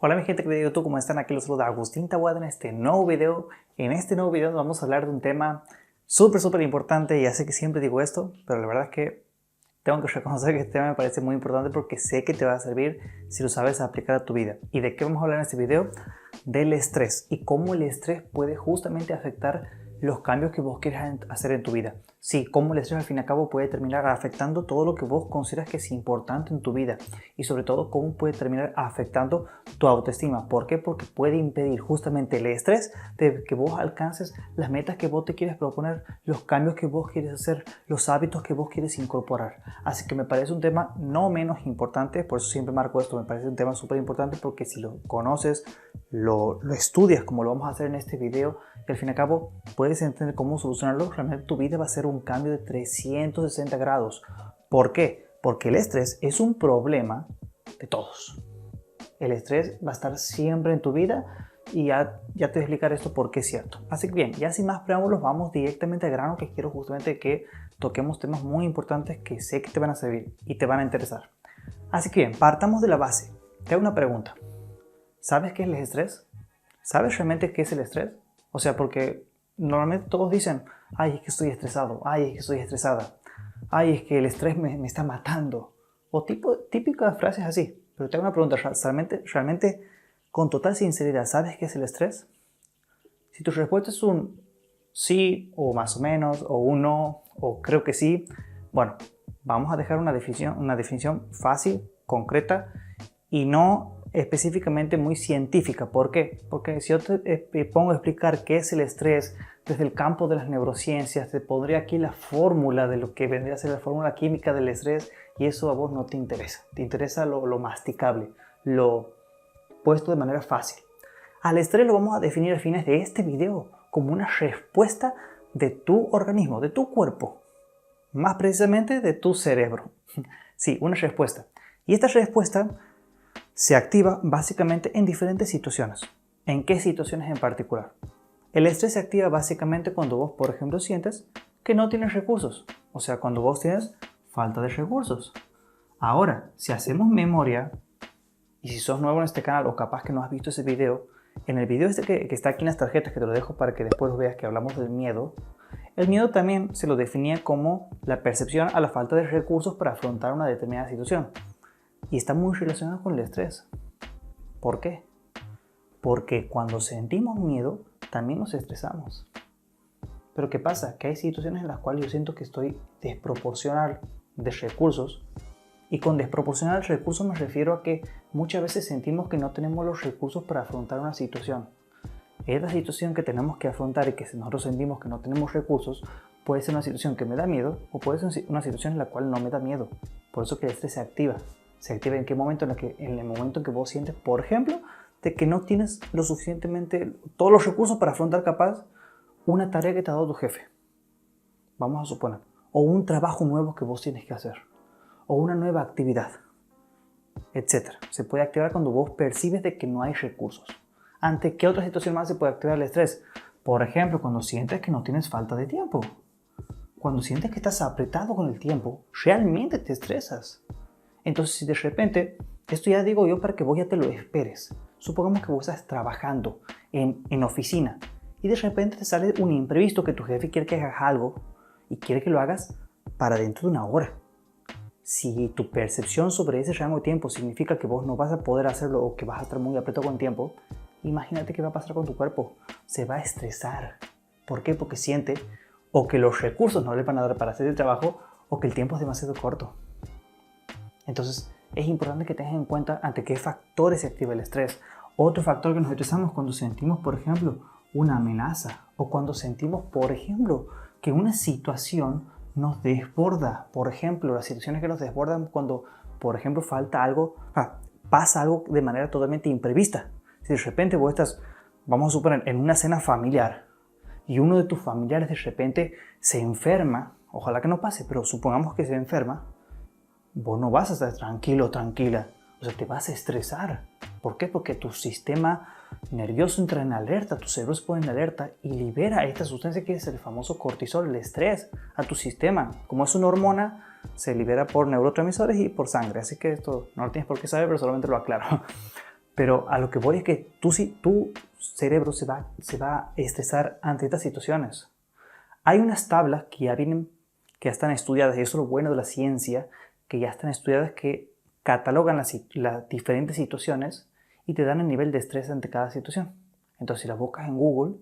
Hola mi gente querida de YouTube, ¿cómo están? Aquí los saluda Agustín Taboada en este nuevo video. En este nuevo video vamos a hablar de un tema súper importante. Ya sé que siempre digo esto, pero la verdad es que tengo que reconocer que este tema me parece muy importante porque sé que te va a servir si lo sabes aplicar a tu vida. ¿Y de qué vamos a hablar en este video? Del estrés y cómo el estrés puede justamente afectar los cambios que vos quieres hacer en tu vida. Sí, cómo el estrés al fin y al cabo puede terminar afectando todo lo que vos consideras que es importante en tu vida y sobre todo cómo puede terminar afectando tu autoestima. ¿Por qué? Porque puede impedir justamente el estrés de que vos alcances las metas que vos te quieres proponer, los cambios que vos quieres hacer, los hábitos que vos quieres incorporar. Así que me parece un tema no menos importante, por eso siempre marco esto, me parece un tema súper importante porque si lo conoces, lo estudias como lo vamos a hacer en este video y al fin y al cabo puedes entender cómo solucionarlo, realmente tu vida va a ser un cambio de 360 grados. ¿Por qué? Porque el estrés es un problema de todos. El estrés va a estar siempre en tu vida y ya te voy a explicar esto porque es cierto. Así que bien, ya sin más preámbulos vamos directamente al grano, que quiero justamente que toquemos temas muy importantes que sé que te van a servir y te van a interesar. Así que bien, partamos de la base. Te hago una pregunta. ¿Sabes qué es el estrés? ¿Sabes realmente qué es el estrés? O sea, porque normalmente todos dicen, ay, es que estoy estresado, ay, es que estoy estresada, ay, es que el estrés me está matando. O típicas frases así. Pero te hago una pregunta, ¿realmente, con total sinceridad, sabes qué es el estrés? Si tu respuesta es un sí, o más o menos, o un no, o creo que sí, bueno, vamos a dejar una definición fácil, concreta y no específicamente muy científica. ¿Por qué? Porque si yo te pongo a explicar qué es el estrés desde el campo de las neurociencias, te pondré aquí la fórmula de lo que vendría a ser la fórmula química del estrés y eso a vos no te interesa. Te interesa lo masticable, lo puesto de manera fácil. Al estrés lo vamos a definir al final de este video como una respuesta de tu organismo, de tu cuerpo, más precisamente de tu cerebro. Sí, una respuesta. Y esta respuesta se activa básicamente en diferentes situaciones. ¿En qué situaciones en particular? El estrés se activa básicamente cuando vos, por ejemplo, sientes que no tienes recursos. O sea, cuando vos tienes falta de recursos. Ahora, si hacemos memoria, y si sos nuevo en este canal o capaz que no has visto ese video, en el video este que está aquí en las tarjetas, que te lo dejo para que después veas que hablamos del miedo, el miedo también se lo definía como la percepción a la falta de recursos para afrontar una determinada situación. Y está muy relacionado con el estrés. ¿Por qué? Porque cuando sentimos miedo, también nos estresamos. Pero ¿qué pasa? Que hay situaciones en las cuales yo siento que estoy desproporcional de recursos. Y con desproporcional de recursos me refiero a que muchas veces sentimos que no tenemos los recursos para afrontar una situación. Esta situación que tenemos que afrontar y que nosotros sentimos que no tenemos recursos puede ser una situación que me da miedo o puede ser una situación en la cual no me da miedo. Por eso que el estrés se activa. ¿Se activa en qué momento? En el momento en que vos sientes, por ejemplo, de que no tienes lo suficientemente, todos los recursos para afrontar capaz una tarea que te ha dado tu jefe. Vamos a suponer. O un trabajo nuevo que vos tienes que hacer. O una nueva actividad. Etcétera. Se puede activar cuando vos percibes de que no hay recursos. ¿Ante qué otra situación más se puede activar el estrés? Por ejemplo, cuando sientes que no tienes falta de tiempo. Cuando sientes que estás apretado con el tiempo, realmente te estresas. Entonces, si de repente, esto ya digo yo para que vos ya te lo esperes. Supongamos que vos estás trabajando en oficina y de repente te sale un imprevisto que tu jefe quiere que hagas algo y quiere que lo hagas para dentro de una hora. Si tu percepción sobre ese rango de tiempo significa que vos no vas a poder hacerlo o que vas a estar muy apretado con el tiempo, imagínate qué va a pasar con tu cuerpo. Se va a estresar. ¿Por qué? Porque siente o que los recursos no le van a dar para hacer el trabajo o que el tiempo es demasiado corto. Entonces, es importante que tengas en cuenta ante qué factores se activa el estrés. Otro factor que nos estresamos cuando sentimos, por ejemplo, una amenaza o cuando sentimos, por ejemplo, que una situación nos desborda. Por ejemplo, las situaciones que nos desbordan cuando, por ejemplo, pasa algo de manera totalmente imprevista. Si de repente vos estás, vamos a suponer, en una cena familiar y uno de tus familiares de repente se enferma, ojalá que no pase, pero supongamos que se enferma, vos no vas a estar tranquilo o tranquila, o sea, te vas a estresar. ¿Por qué? Porque tu sistema nervioso entra en alerta, tu cerebro se pone en alerta y libera esta sustancia que es el famoso cortisol, el estrés, a tu sistema. Como es una hormona, se libera por neurotransmisores y por sangre, así que esto no lo tienes por qué saber, pero solamente lo aclaro. Pero a lo que voy es que tu cerebro se va a estresar ante estas situaciones. Hay unas tablas que ya están estudiadas, y eso es lo bueno de la ciencia, que ya están estudiadas, que catalogan las diferentes situaciones y te dan el nivel de estrés ante cada situación. Entonces, si las buscas en Google,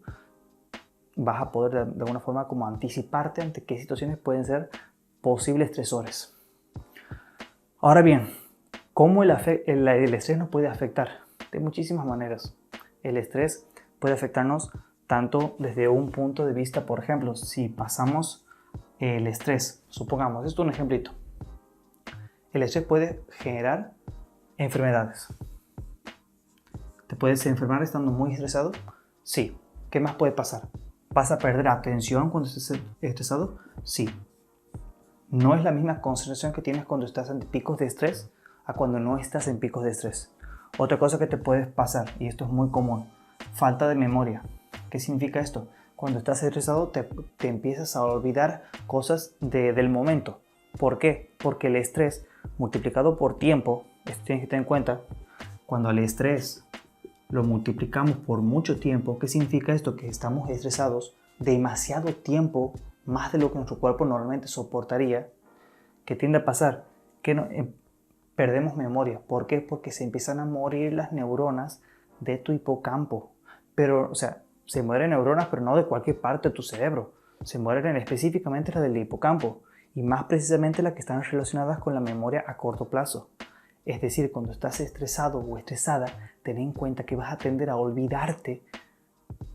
vas a poder de alguna forma como anticiparte ante qué situaciones pueden ser posibles estresores. Ahora bien, ¿cómo el estrés nos puede afectar? De muchísimas maneras. El estrés puede afectarnos tanto desde un punto de vista, por ejemplo, si pasamos el estrés, supongamos, esto es un ejemplito. El estrés puede generar enfermedades. ¿Te puedes enfermar estando muy estresado? Sí. ¿Qué más puede pasar? ¿Vas a perder atención cuando estés estresado? Sí. No es la misma concentración que tienes cuando estás en picos de estrés a cuando no estás en picos de estrés. Otra cosa que te puede pasar, y esto es muy común, falta de memoria. ¿Qué significa esto? Cuando estás estresado te empiezas a olvidar cosas del momento. ¿Por qué? Porque el estrés multiplicado por tiempo, esto tienes que tener en cuenta, cuando el estrés lo multiplicamos por mucho tiempo, ¿qué significa esto? Que estamos estresados demasiado tiempo, más de lo que nuestro cuerpo normalmente soportaría. ¿Qué tiende a pasar? Que perdemos memoria. ¿Por qué? Porque se empiezan a morir las neuronas de tu hipocampo. Pero, o sea, se mueren neuronas, pero no de cualquier parte de tu cerebro. Se mueren específicamente las del hipocampo, y más precisamente las que están relacionadas con la memoria a corto plazo. Es decir, cuando estás estresado o estresada, ten en cuenta que vas a tender a olvidarte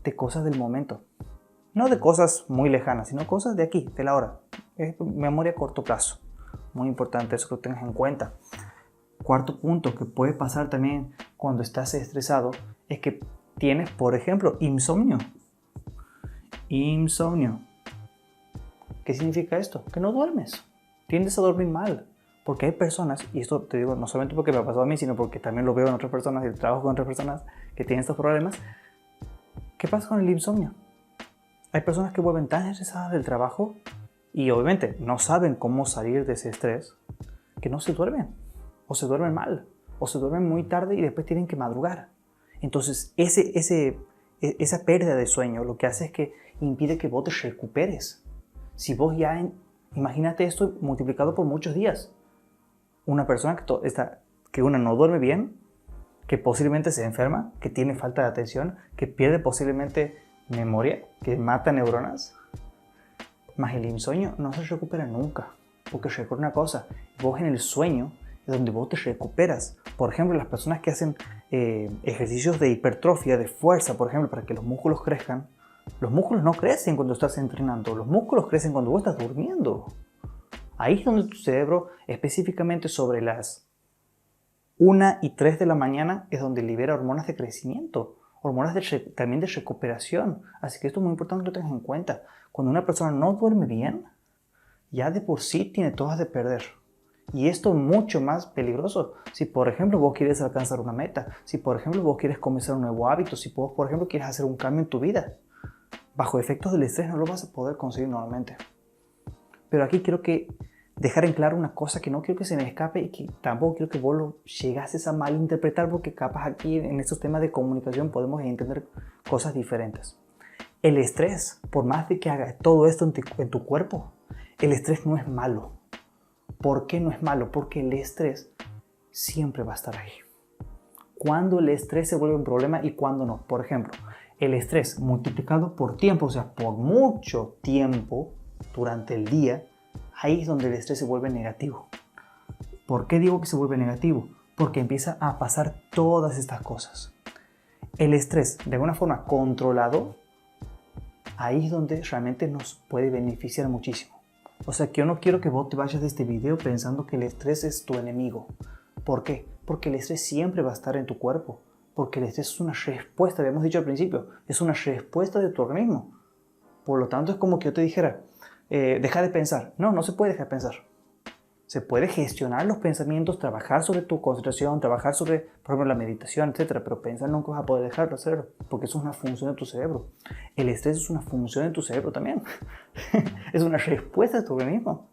de cosas del momento. No de cosas muy lejanas, sino cosas de aquí, de la hora. Es memoria a corto plazo. Muy importante eso que lo tengas en cuenta. Cuarto punto que puede pasar también cuando estás estresado es que tienes, por ejemplo, insomnio. Insomnio. ¿Qué significa esto? Que no duermes. Tiendes a dormir mal. Porque hay personas, y esto te digo no solamente porque me ha pasado a mí, sino porque también lo veo en otras personas y trabajo con otras personas que tienen estos problemas. ¿Qué pasa con el insomnio? Hay personas que vuelven tan estresadas del trabajo y obviamente no saben cómo salir de ese estrés, que no se duermen, o se duermen mal, o se duermen muy tarde y después tienen que madrugar. Entonces esa pérdida de sueño lo que hace es que impide que vos te recuperes. Si vos imagínate esto multiplicado por muchos días. Una persona que no duerme bien, que posiblemente se enferma, que tiene falta de atención, que pierde posiblemente memoria, que mata neuronas, más el insomnio no se recupera nunca. Porque recuerda una cosa, vos en el sueño es donde vos te recuperas. Por ejemplo, las personas que hacen ejercicios de hipertrofia, de fuerza, por ejemplo, para que los músculos crezcan, los músculos no crecen cuando estás entrenando, los músculos crecen cuando vos estás durmiendo. Ahí es donde tu cerebro, específicamente sobre las 1 y 3 de la mañana, es donde libera hormonas de crecimiento, hormonas también de recuperación. Así que esto es muy importante que lo tengas en cuenta. Cuando una persona no duerme bien, ya de por sí tiene todas de perder. Y esto es mucho más peligroso. Si por ejemplo vos quieres alcanzar una meta, si por ejemplo vos quieres comenzar un nuevo hábito, si vos por ejemplo quieres hacer un cambio en tu vida, bajo efectos del estrés no lo vas a poder conseguir normalmente. Pero aquí quiero dejar en claro una cosa que no quiero que se me escape y que tampoco quiero que vos lo llegases a malinterpretar, porque capaz aquí en estos temas de comunicación podemos entender cosas diferentes. El estrés, por más de que haga todo esto en tu cuerpo, el estrés no es malo. ¿Por qué no es malo? Porque el estrés siempre va a estar ahí. Cuando el estrés se vuelve un problema y cuando no. Por ejemplo, el estrés multiplicado por tiempo, o sea, por mucho tiempo durante el día, ahí es donde el estrés se vuelve negativo. ¿Por qué digo que se vuelve negativo? Porque empieza a pasar todas estas cosas. El estrés, de alguna forma controlado, ahí es donde realmente nos puede beneficiar muchísimo. O sea que yo no quiero que vos te vayas de este video pensando que el estrés es tu enemigo. ¿Por qué? Porque el estrés siempre va a estar en tu cuerpo. Porque el estrés es una respuesta, habíamos dicho al principio, es una respuesta de tu organismo. Por lo tanto es como que yo te dijera, deja de pensar. No, no se puede dejar de pensar. Se puede gestionar los pensamientos, trabajar sobre tu concentración, trabajar sobre, por ejemplo, la meditación, etc. Pero pensar nunca vas a poder dejar de hacerlo, porque eso es una función de tu cerebro. El estrés es una función de tu cerebro también. Es una respuesta de tu organismo.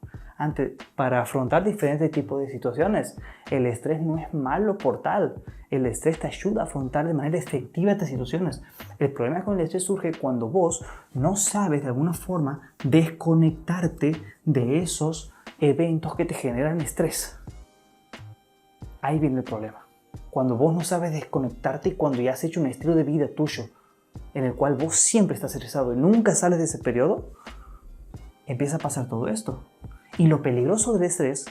para afrontar diferentes tipos de situaciones. El estrés no es malo por tal. El estrés te ayuda a afrontar de manera efectiva estas situaciones. El problema con el estrés surge cuando vos no sabes de alguna forma desconectarte de esos eventos que te generan estrés. Ahí viene el problema. Cuando vos no sabes desconectarte y cuando ya has hecho un estilo de vida tuyo en el cual vos siempre estás estresado y nunca sales de ese periodo, empieza a pasar todo esto. Y lo peligroso del estrés,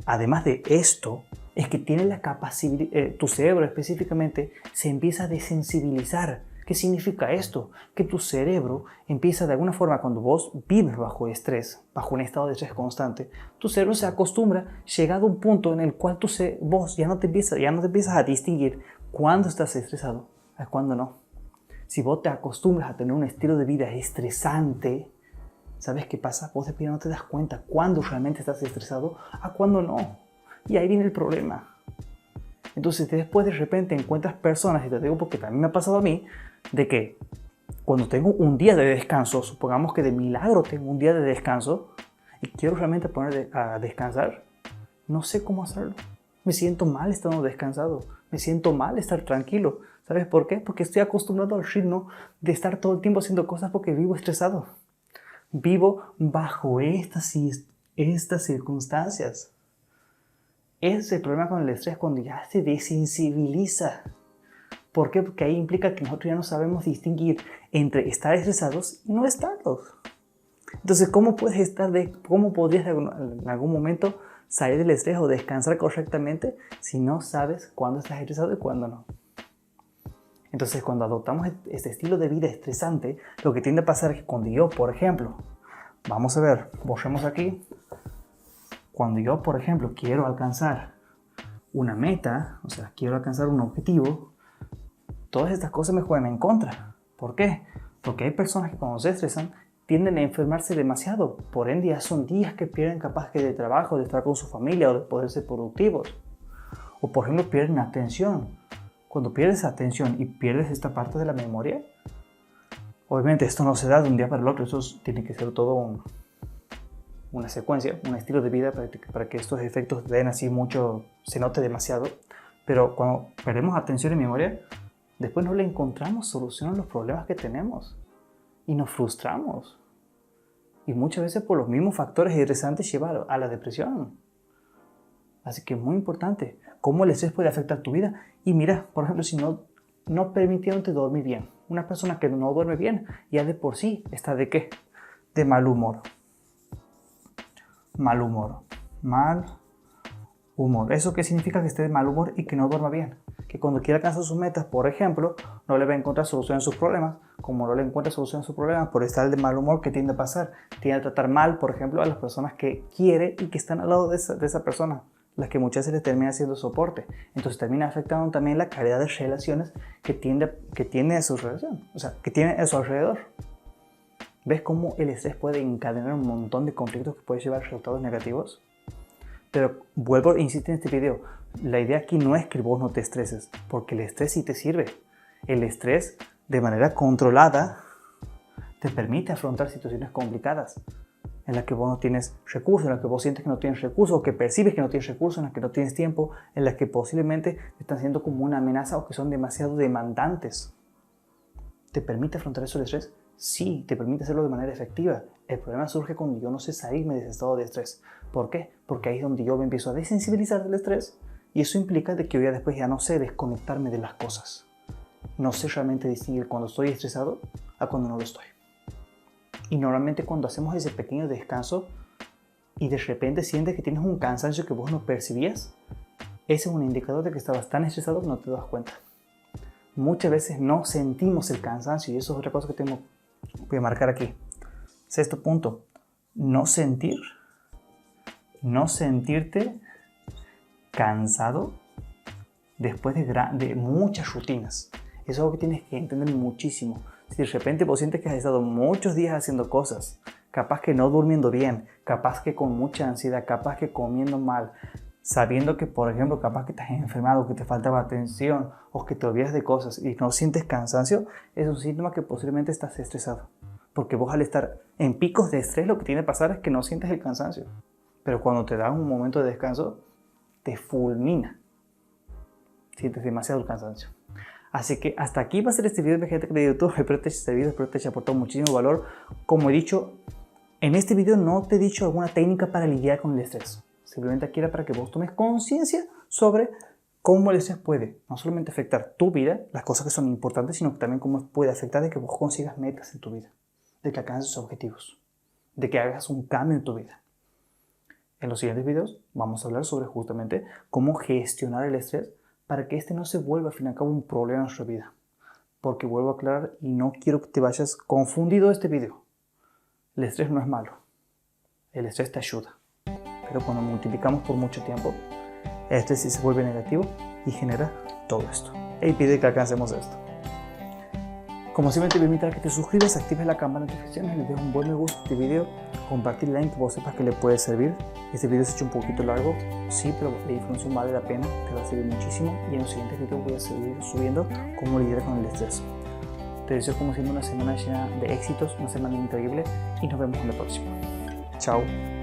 además de esto, es que tiene la capacidad, tu cerebro específicamente se empieza a desensibilizar. ¿Qué significa esto? Que tu cerebro empieza de alguna forma, cuando vos vives bajo estrés, bajo un estado de estrés constante, tu cerebro se acostumbra, llegado a un punto en el cual vos ya no te empiezas a distinguir cuándo estás estresado y cuándo no. Si vos te acostumbras a tener un estilo de vida estresante, ¿sabes qué pasa? Vos de no te das cuenta cuándo realmente estás estresado a cuándo no. Y ahí viene el problema. Entonces después de repente encuentras personas, y te digo porque también me ha pasado a mí, de que cuando tengo un día de descanso, supongamos que de milagro tengo un día de descanso y quiero realmente poner a descansar, no sé cómo hacerlo. Me siento mal estando descansado, me siento mal estar tranquilo. ¿Sabes por qué? Porque estoy acostumbrado al ritmo de estar todo el tiempo haciendo cosas porque vivo estresado. Vivo bajo estas circunstancias. Ese es el problema con el estrés, cuando ya se desensibiliza. ¿Por qué? Porque ahí implica que nosotros ya no sabemos distinguir entre estar estresados y no estarlos. Entonces, ¿cómo podrías en algún momento salir del estrés o descansar correctamente si no sabes cuándo estás estresado y cuándo no? Entonces, cuando adoptamos este estilo de vida estresante, lo que tiende a pasar es que cuando yo, por ejemplo, vamos a ver, borremos aquí. Cuando yo, por ejemplo, quiero alcanzar una meta, o sea, quiero alcanzar un objetivo, todas estas cosas me juegan en contra. ¿Por qué? Porque hay personas que cuando se estresan tienden a enfermarse demasiado. Por ende, ya son días que pierden capaz que de trabajo, de estar con su familia o de poder ser productivos. O, por ejemplo, pierden atención. Cuando pierdes atención y pierdes esta parte de la memoria, obviamente esto no se da de un día para el otro, eso tiene que ser todo una secuencia, un estilo de vida para que estos efectos den así mucho, se note demasiado. Pero cuando perdemos atención y memoria, después no le encontramos solución a los problemas que tenemos y nos frustramos. Y muchas veces por los mismos factores estresantes lleva a la depresión. Así que es muy importante cómo el estrés puede afectar tu vida. Y mira, por ejemplo, si no permitiéndote dormir bien. Una persona que no duerme bien ya de por sí está ¿de qué? De mal humor. Mal humor. Mal humor. ¿Eso qué significa? Que esté de mal humor y que no duerma bien. Que cuando quiera alcanzar sus metas, por ejemplo, no le va a encontrar solución a sus problemas. Como no le encuentra solución a sus problemas, por estar de mal humor, ¿qué tiende a pasar? Tiende a tratar mal, por ejemplo, a las personas que quiere y que están al lado de esa persona, las que muchas veces les termina haciendo soporte. Entonces termina afectando también la calidad de relaciones que tiene a su relación, o sea, que tiene a su alrededor. ¿Ves cómo el estrés puede encadenar un montón de conflictos que puede llevar a resultados negativos? Pero vuelvo e insisto en este video, la idea aquí no es que vos no te estreses, porque el estrés sí te sirve. El estrés, de manera controlada, te permite afrontar situaciones complicadas, en las que vos no tienes recursos, en las que vos sientes que no tienes recursos, o que percibes que no tienes recursos, en las que no tienes tiempo, en las que posiblemente te están siendo como una amenaza o que son demasiado demandantes. ¿Te permite afrontar eso el estrés? Sí, te permite hacerlo de manera efectiva. El problema surge cuando yo no sé salirme de ese estado de estrés. ¿Por qué? Porque ahí es donde yo me empiezo a desensibilizar del estrés y eso implica de que yo después ya no sé desconectarme de las cosas. No sé realmente distinguir cuando estoy estresado a cuando no lo estoy. Y normalmente cuando hacemos ese pequeño descanso y de repente sientes que tienes un cansancio que vos no percibías, ese es un indicador de que estabas tan estresado que no te das cuenta. Muchas veces no sentimos el cansancio y eso es otra cosa que voy a marcar aquí. Sexto punto, no sentirte cansado después de muchas rutinas. Eso es algo que tienes que entender muchísimo. Si de repente vos sientes que has estado muchos días haciendo cosas, capaz que no durmiendo bien, capaz que con mucha ansiedad, capaz que comiendo mal, sabiendo que, por ejemplo, capaz que estás enfermado, que te faltaba atención o que te olvidas de cosas y no sientes cansancio, es un síntoma que posiblemente estás estresado. Porque vos al estar en picos de estrés lo que tiene que pasar es que no sientes el cansancio. pero cuando te da un momento de descanso, te fulmina. Sientes demasiado el cansancio. Así que hasta aquí va a ser este video de gente de YouTube. Espero que te haya servido, espero que te haya aportado muchísimo valor. Como he dicho, en este video no te he dicho alguna técnica para lidiar con el estrés. Simplemente aquí era para que vos tomes conciencia sobre cómo el estrés puede no solamente afectar tu vida, las cosas que son importantes, sino que también cómo puede afectar de que vos consigas metas en tu vida, de que alcances objetivos, de que hagas un cambio en tu vida. En los siguientes videos vamos a hablar sobre justamente cómo gestionar el estrés para que este no se vuelva al fin y al cabo un problema en nuestra vida. Porque vuelvo a aclarar y no quiero que te vayas confundido de este video. El estrés no es malo. El estrés te ayuda. Pero cuando multiplicamos por mucho tiempo, este sí se vuelve negativo y genera todo esto. Y pide que alcancemos esto. Como siempre te voy a invitar a que te suscribas, actives la campana de notificaciones, le des un buen me gusta a este video, compartir el link que vos sepas que le puede servir. Este video se ha hecho un poquito largo, sí, pero la información vale la pena, te va a servir muchísimo y en los siguientes videos voy a seguir subiendo cómo lidiar con el estrés. Te deseo como siempre una semana llena de éxitos, una semana increíble y nos vemos en la próxima. Chao.